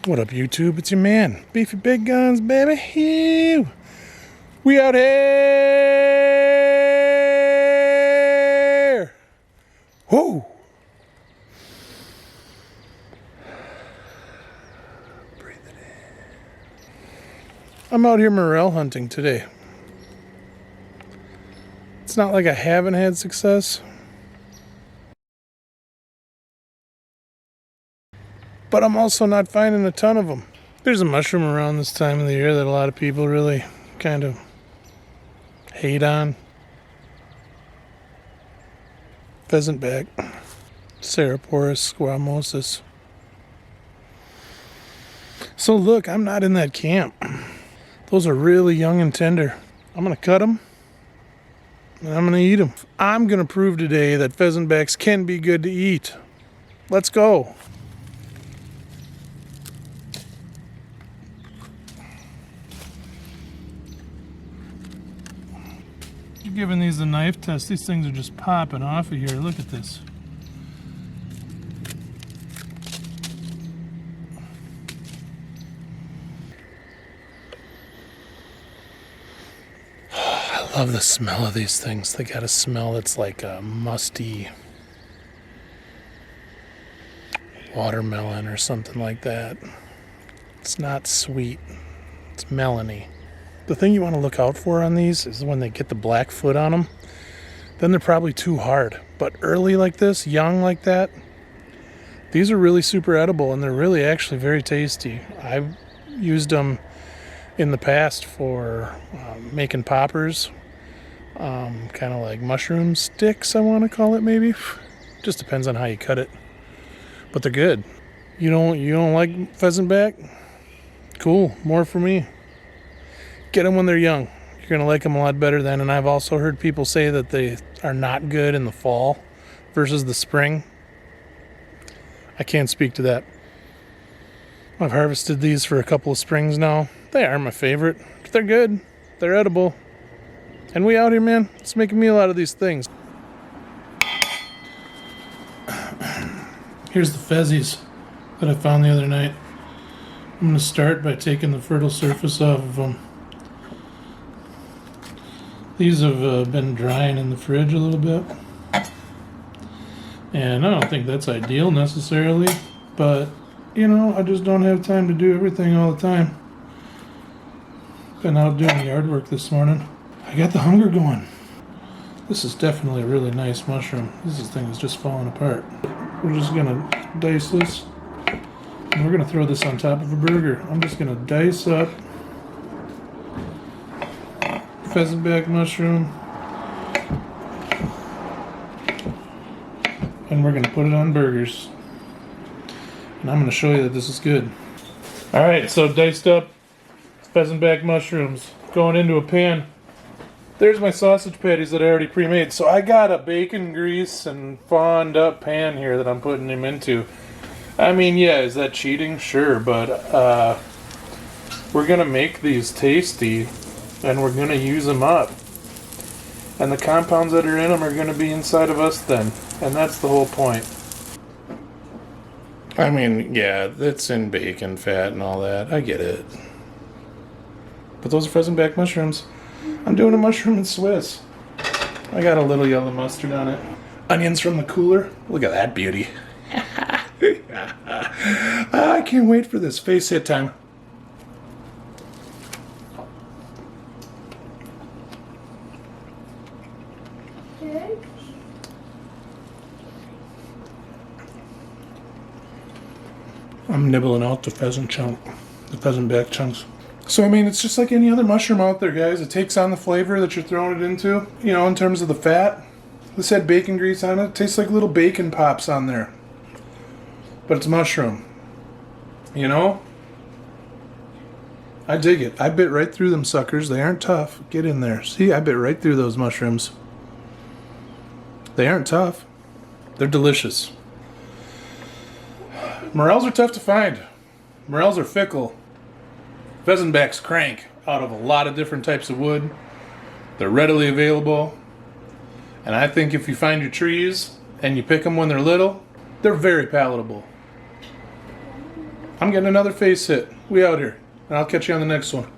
What up, YouTube? It's your man, Beefy Big Guns, baby. Ew. We out here. Whoa. Breathe it in. I'm out here morel hunting today. It's not like I haven't had success, but I'm also not finding a ton of them. There's a mushroom around this time of the year that a lot of people really kind of hate on. Pheasant back, Ceroporus squamosus. So look, I'm not in that camp. Those are really young and tender. I'm gonna cut them and I'm gonna eat them. I'm gonna prove today that pheasant backs can be good to eat. Let's go. Giving these a knife test, these things are just popping off of here. Look at this. I love the smell of these things. They got a smell that's like a musty watermelon or something like that. It's not sweet, it's melony. The thing you want to look out for on these is when they get the black foot on them, then they're probably too hard. But early like this, young like that, these are really super edible and they're really actually very tasty. I've used them in the past for making poppers, kind of like mushroom sticks, I want to call it maybe. Just depends on how you cut it. But they're good. You don't like pheasant back? Cool, more for me. Get them when they're young. You're going to like them a lot better then. And I've also heard people say that they are not good in the fall versus the spring. I can't speak to that. I've harvested these for a couple of springs now. They are my favorite. They're good. They're edible. And we out here, man. Let's make a meal out of these things. Here's the fezzies that I found the other night. I'm going to start by taking the fertile surface off of them. These have been drying in the fridge a little bit. And I don't think that's ideal necessarily, but you know, I just don't have time to do everything all the time. Been out doing yard work this morning. I got the hunger going. This is definitely a really nice mushroom. This thing is just falling apart. We're just gonna dice this. And we're gonna throw this on top of a burger. I'm just gonna dice up pheasant back mushroom, and we're going to put it on burgers, and I'm going to show you that this is good. Alright, so diced up pheasant back mushrooms going into a pan. There's my sausage patties that I already pre-made. So I got a bacon grease and fawned up pan here that I'm putting them into. I mean, yeah, is that cheating? Sure, but we're going to make these tasty and we're going to use them up. And the compounds that are in them are going to be inside of us then. And that's the whole point. I mean, yeah, it's in bacon fat and all that. I get it. But those are pheasant back mushrooms. I'm doing a mushroom and Swiss. I got a little yellow mustard on it. Onions from the cooler. Look at that beauty. I can't wait for this face hit time. I'm nibbling out the pheasant back chunks. So, I mean, it's just like any other mushroom out there, guys. It takes on the flavor that you're throwing it into, you know, in terms of the fat. This had bacon grease on it. It tastes like little bacon pops on there. But it's mushroom. You know? I dig it. I bit right through them suckers. They aren't tough. Get in there. See, I bit right through those mushrooms. They aren't tough. They're delicious. Morels are tough to find. Morels are fickle. Pheasant backs crank out of a lot of different types of wood. They're readily available. And I think if you find your trees and you pick them when they're little, they're very palatable. I'm getting another face hit. We out here. And I'll catch you on the next one.